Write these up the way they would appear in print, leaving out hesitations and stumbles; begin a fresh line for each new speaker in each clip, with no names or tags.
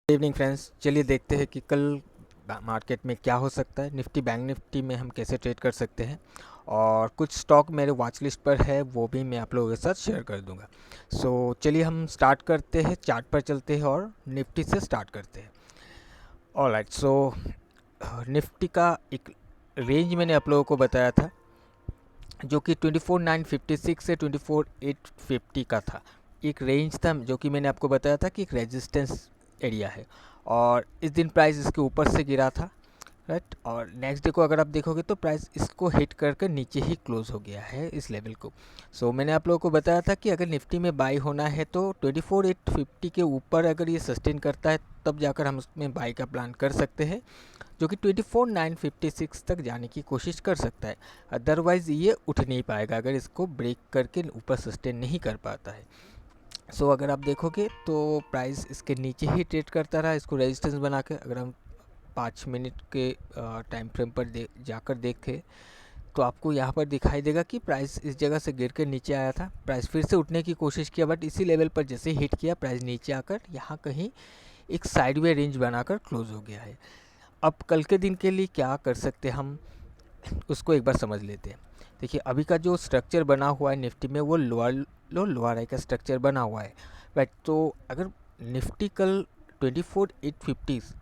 Evening friends, चलिए देखते हैं कि कल मार्केट में क्या हो सकता है। निफ्टी बैंक निफ्टी में हम कैसे ट्रेड कर सकते हैं और कुछ स्टॉक मेरे वॉच लिस्ट पर है, वो भी मैं आप लोगों के साथ शेयर कर दूंगा। चलिए हम स्टार्ट करते हैं, चार्ट पर चलते हैं और निफ्टी से स्टार्ट करते हैं। ऑलराइट, निफ्टी का एक रेंज मैंने आप लोगों को बताया था जो कि 24,956 से 24,850 का था। एक रेंज था जो कि मैंने आपको बताया था कि एक रेजिस्टेंस एरिया है और इस दिन प्राइस इसके ऊपर से गिरा था, राइट। और नेक्स्ट डे को अगर आप देखोगे तो प्राइस इसको हिट करके नीचे ही क्लोज हो गया है इस लेवल को। मैंने आप लोगों को बताया था कि अगर निफ्टी में बाई होना है तो 24,850 के ऊपर अगर ये सस्टेन करता है तब जाकर हम उसमें बाई का प्लान कर सकते हैं, जो कि 24,956 तक जाने की कोशिश कर सकता है। अदरवाइज़ ये उठ नहीं पाएगा अगर इसको ब्रेक करके ऊपर सस्टेन नहीं कर पाता है। अगर आप देखोगे तो प्राइस इसके नीचे ही ट्रेड करता रहा, इसको रेजिस्टेंस बना के। अगर हम 5 मिनट के टाइम फ्रेम पर जाकर देखें तो आपको यहाँ पर दिखाई देगा कि प्राइस इस जगह से गिर कर नीचे आया था। प्राइस फिर से उठने की कोशिश किया, बट इसी लेवल पर जैसे हिट किया प्राइस नीचे आकर यहाँ कहीं एक साइडवे रेंज बनाकर क्लोज हो गया है। अब कल के दिन के लिए क्या कर सकते हैं हम, उसको एक बार समझ लेते हैं। देखिए, अभी का जो स्ट्रक्चर बना हुआ है निफ्टी में वो लोअर हाई का स्ट्रक्चर बना हुआ है, राइट। तो अगर निफ्टी कल 24,850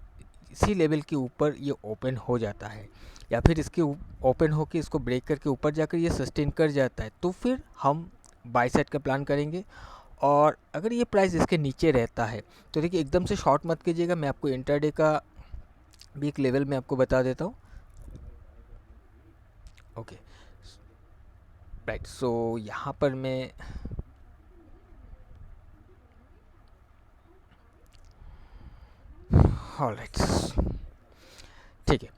इसी लेवल के ऊपर ये ओपन हो जाता है या फिर इसके ओपन होकर इसको ब्रेक करके ऊपर जाकर ये सस्टेन कर जाता है तो फिर हम बाई साइड का प्लान करेंगे। और अगर ये प्राइस इसके नीचे रहता है तो देखिए, एकदम से शॉर्ट मत कीजिएगा। मैं आपको इंटरडे का भी एक लेवल में आपको बता देता हूँ। Okay, right. यहाँ पर मैं ऑलराइट, ठीक है।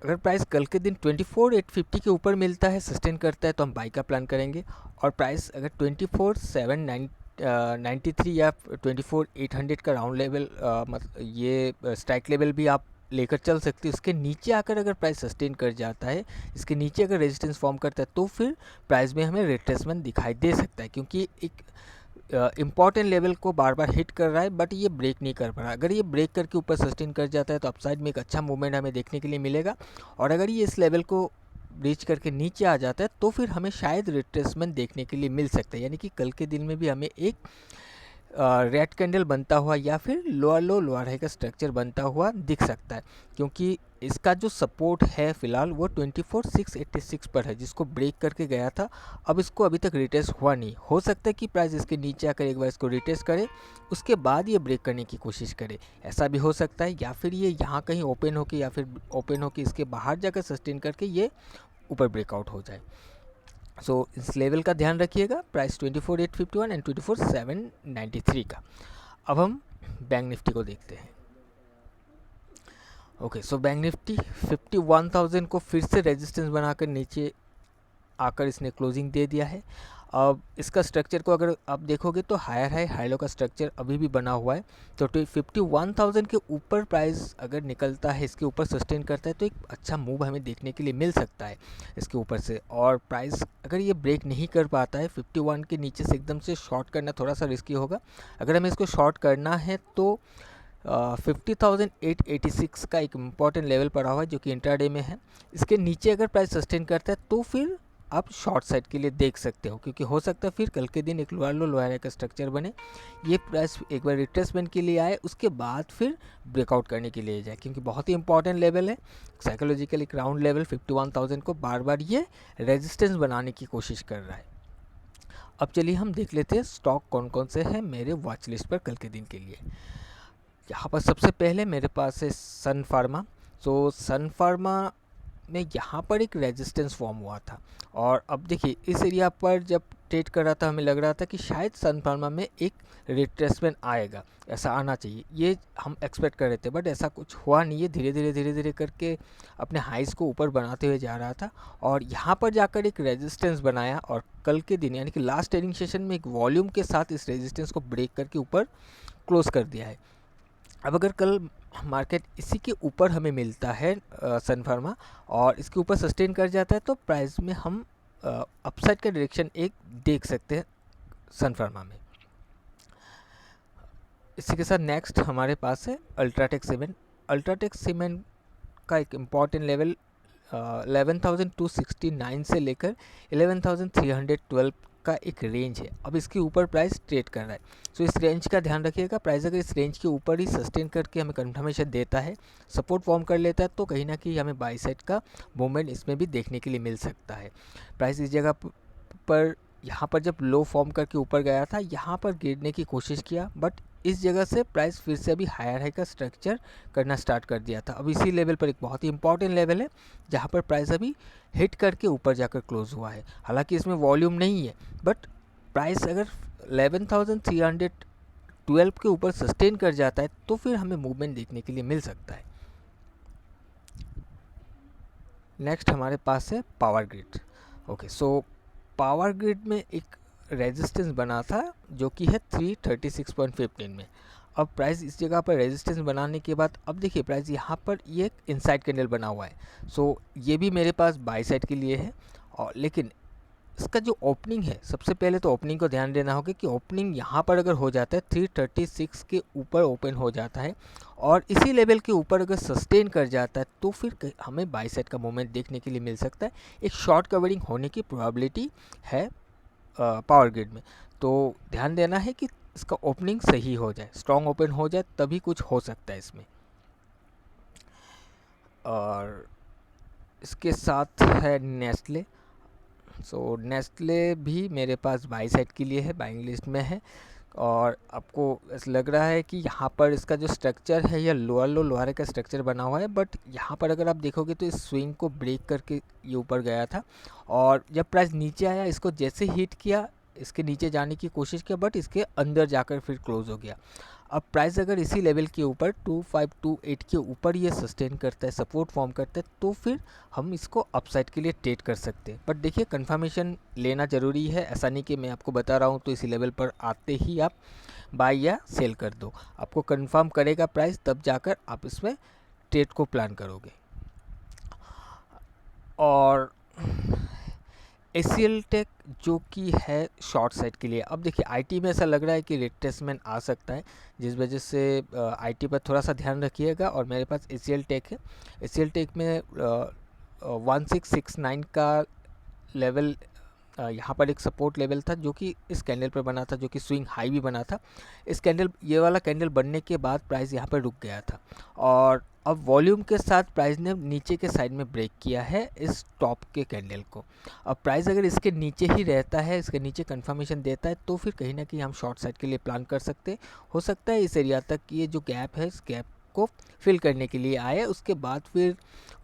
अगर प्राइस कल के दिन 24,850 के ऊपर मिलता है, सस्टेन करता है, तो हम बाई का प्लान करेंगे। और प्राइस अगर 24,793 या 24,800 का राउंड लेवल, मतलब ये स्ट्राइक लेवल भी आप लेकर चल सकते हो। इसके नीचे आकर अगर प्राइस सस्टेन कर जाता है, इसके नीचे अगर रेजिस्टेंस फॉर्म करता है तो फिर प्राइस में हमें रिट्रेसमेंट दिखाई दे सकता है, क्योंकि एक इम्पॉर्टेंट लेवल को बार बार हिट कर रहा है बट ये ब्रेक नहीं कर पा रहा। अगर ये ब्रेक करके ऊपर सस्टेन कर जाता है तो अपसाइड में एक अच्छा मूवमेंट हमें देखने के लिए मिलेगा। और अगर ये इस लेवल को ब्रीच करके नीचे आ जाता है तो फिर हमें शायद रिट्रेसमेंट देखने के लिए मिल सकता है, यानी कि कल के दिन में भी हमें एक रेड कैंडल बनता हुआ या फिर लोअर हाई का स्ट्रक्चर बनता हुआ दिख सकता है, क्योंकि इसका जो सपोर्ट है फिलहाल वो 24,686 पर है, जिसको ब्रेक करके गया था। अब इसको अभी तक रिटेस्ट हुआ नहीं। हो सकता है कि प्राइस इसके नीचे आकर एक बार इसको रिटेस्ट करे, उसके बाद ये ब्रेक करने की कोशिश करे, ऐसा भी हो सकता है। या फिर ये यहाँ कहीं ओपन होके या फिर ओपन होके इसके बाहर जाकर सस्टेन करके ये ऊपर ब्रेकआउट हो जाए। इस लेवल का ध्यान रखिएगा, प्राइस 24,851 एंड 24,793 का। अब हम बैंक निफ्टी को देखते हैं। ओके, बैंक निफ्टी 51,000 को फिर से रेजिस्टेंस बनाकर नीचे आकर इसने क्लोजिंग दे दिया है। अब इसका स्ट्रक्चर को अगर आप देखोगे तो हायर हाई हाई लो का स्ट्रक्चर अभी भी बना हुआ है। तो 51,000 के ऊपर प्राइस अगर निकलता है, इसके ऊपर सस्टेन करता है, तो एक अच्छा मूव हमें देखने के लिए मिल सकता है इसके ऊपर से। और प्राइस अगर ये ब्रेक नहीं कर पाता है 51 के नीचे से, एकदम से शॉर्ट करना थोड़ा सा रिस्की होगा। अगर हमें इसको शॉर्ट करना है तो 50,886 का एक इम्पॉर्टेंट लेवल पड़ा हुआ है जो कि इंट्राडे में है। इसके नीचे अगर प्राइस सस्टेन करता है तो फिर आप शॉर्ट साइड के लिए देख सकते हो, क्योंकि हो सकता है फिर कल के दिन एक लोअर का स्ट्रक्चर बने, ये प्राइस एक बार रिट्रेसमेंट के लिए आए, उसके बाद फिर ब्रेकआउट करने के लिए जाए, क्योंकि बहुत ही इंपॉर्टेंट लेवल है साइकोलॉजिकल। एक राउंड लेवल 51,000 को बार बार ये रेजिस्टेंस बनाने की कोशिश कर रहा है। अब चलिए हम देख लेते हैं स्टॉक कौन कौन से हैं मेरे वॉच लिस्ट पर कल के दिन के लिए। यहाँ पर सबसे पहले मेरे पास है सन फार्मा। सन फार्मा में यहाँ पर एक रेजिस्टेंस फॉर्म हुआ था, और अब देखिए इस एरिया पर जब ट्रेड कर रहा था हमें लग रहा था कि शायद सन फार्मा में एक रिट्रेसमेंट आएगा, ऐसा आना चाहिए, ये हम एक्सपेक्ट कर रहे थे। बट ऐसा कुछ हुआ नहीं है। धीरे धीरे करके अपने हाइस को ऊपर बनाते हुए जा रहा था और यहाँ पर जाकर एक रेजिस्टेंस बनाया, और कल के दिन यानी कि लास्ट ट्रेडिंग सेशन में एक वॉल्यूम के साथ इस रेजिस्टेंस को ब्रेक करके ऊपर क्लोज कर दिया है। अब अगर कल मार्केट इसी के ऊपर हमें मिलता है सन फार्मा, और इसके ऊपर सस्टेन कर जाता है, तो प्राइस में हम अपसाइड का डायरेक्शन एक देख सकते हैं सन फार्मा में। इसी के साथ नेक्स्ट हमारे पास है अल्ट्राटेक सीमेंट। अल्ट्राटेक सीमेंट का एक इम्पॉर्टेंट लेवल 11,269 से लेकर 11,312 का एक रेंज है। अब इसके ऊपर प्राइस ट्रेड कर रहा है, सो इस रेंज का ध्यान रखिएगा। प्राइस अगर इस रेंज के ऊपर ही सस्टेन करके हमें कंफर्मेशन देता है, सपोर्ट फॉर्म कर लेता है, तो कहीं ना कहीं हमें बाई साइड का मूवमेंट इसमें भी देखने के लिए मिल सकता है। प्राइस इस जगह पर यहाँ पर जब लो फॉर्म करके ऊपर गया था, यहाँ पर गिरने की कोशिश किया, बट इस जगह से प्राइस फिर से अभी हायर हाई का स्ट्रक्चर करना स्टार्ट कर दिया था। अब इसी लेवल पर एक बहुत ही इंपॉर्टेंट लेवल है जहाँ पर प्राइस अभी हिट करके ऊपर जाकर क्लोज हुआ है। हालांकि इसमें वॉल्यूम नहीं है, बट प्राइस अगर 11,312 के ऊपर सस्टेन कर जाता है तो फिर हमें मूवमेंट देखने के लिए मिल सकता है। नेक्स्ट हमारे पास है power grid. Okay, so power grid में एक रेजिस्टेंस बना था जो कि है 336.15 में। अब प्राइस इस जगह पर रेजिस्टेंस बनाने के बाद अब देखिए प्राइस यहाँ पर ये एक इनसाइड कैंडल बना हुआ है, सो ये भी मेरे पास बाई साइड के लिए है। और लेकिन इसका जो ओपनिंग है, सबसे पहले तो ओपनिंग को ध्यान देना होगा कि ओपनिंग यहाँ पर अगर हो जाता है 336 के ऊपर ओपन हो जाता है और इसी लेवल के ऊपर अगर सस्टेन कर जाता है तो फिर हमें बाई साइड का मूवमेंट देखने के लिए मिल सकता है। एक शॉर्ट कवरिंग होने की प्रोबेबिलिटी है पावर ग्रिड में, तो ध्यान देना है कि इसका ओपनिंग सही हो जाए, स्ट्रॉन्ग ओपन हो जाए, तभी कुछ हो सकता है इसमें। और इसके साथ है नेस्ले। सो नेस्ले भी मेरे पास बाई साइड के लिए है, बाइंग लिस्ट में है। और आपको ऐसा लग रहा है कि यहाँ पर इसका जो स्ट्रक्चर है यह लोअर लो लोअर का स्ट्रक्चर बना हुआ है, बट यहाँ पर अगर आप देखोगे तो इस स्विंग को ब्रेक करके ये ऊपर गया था और जब प्राइस नीचे आया इसको जैसे हिट किया, इसके नीचे जाने की कोशिश किया, बट इसके अंदर जाकर फिर क्लोज हो गया। अब प्राइस अगर इसी लेवल के ऊपर 2528 के ऊपर ये सस्टेन करता है, सपोर्ट फॉर्म करता है, तो फिर हम इसको अपसाइड के लिए ट्रेड कर सकते हैं। बट देखिए कंफर्मेशन लेना ज़रूरी है, ऐसा नहीं कि मैं आपको बता रहा हूँ तो इसी लेवल पर आते ही आप बाय या सेल कर दो। आपको कंफर्म करेगा प्राइस, तब जाकर आप इसमें ट्रेड को प्लान करोगे। और ACL टेक जो कि है शॉर्ट साइड के लिए। अब देखिए आईटी में ऐसा लग रहा है कि रिट्रेसमेंट आ सकता है, जिस वजह से आईटी पर थोड़ा सा ध्यान रखिएगा। और मेरे पास ACL टेक है, ACL टेक में 1669 का लेवल यहाँ पर एक सपोर्ट लेवल था जो कि इस कैंडल पर बना था, जो कि स्विंग हाई भी बना था। इस कैंडल, ये वाला कैंडल बनने के बाद प्राइस यहाँ पर रुक गया था और अब वॉल्यूम के साथ प्राइस ने नीचे के साइड में ब्रेक किया है इस टॉप के कैंडल को। अब प्राइस अगर इसके नीचे ही रहता है, इसके नीचे कंफर्मेशन देता है, तो फिर कहीं ना कहीं हम शॉर्ट साइड के लिए प्लान कर सकते हैं। हो सकता है इस एरिया तक ये जो गैप है, इस गैप को फिल करने के लिए आए, उसके बाद फिर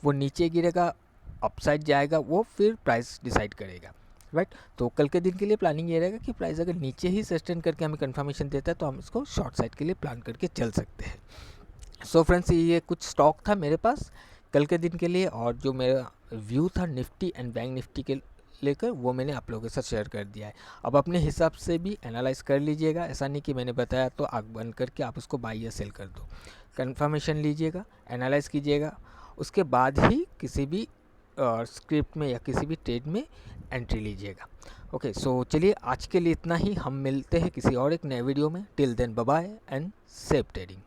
वो नीचे गिरेगा, अपसाइड जाएगा, वो फिर प्राइस डिसाइड करेगा, राइट। तो कल के दिन के लिए प्लानिंग ये रहेगा कि प्राइस अगर नीचे ही सस्टेन करके हमें कंफर्मेशन देता है तो हम इसको शॉर्ट साइड के लिए प्लान करके चल सकते हैं। सो फ्रेंड्स, ये कुछ स्टॉक था मेरे पास कल के दिन के लिए, और जो मेरा व्यू था निफ्टी एंड बैंक निफ्टी के लेकर वो मैंने आप लोगों के साथ शेयर कर दिया है। अब अपने हिसाब से भी एनालाइज कर लीजिएगा, ऐसा नहीं कि मैंने बताया तो आग बंद करके आप उसको बाई या सेल कर दो। कंफर्मेशन लीजिएगा, एनालाइज कीजिएगा, उसके बाद ही किसी भी स्क्रिप्ट में या किसी भी ट्रेड में एंट्री लीजिएगा। ओके, सो चलिए आज के लिए इतना ही, हम मिलते हैं किसी और एक नए वीडियो में। Till then bye bye and safe trading.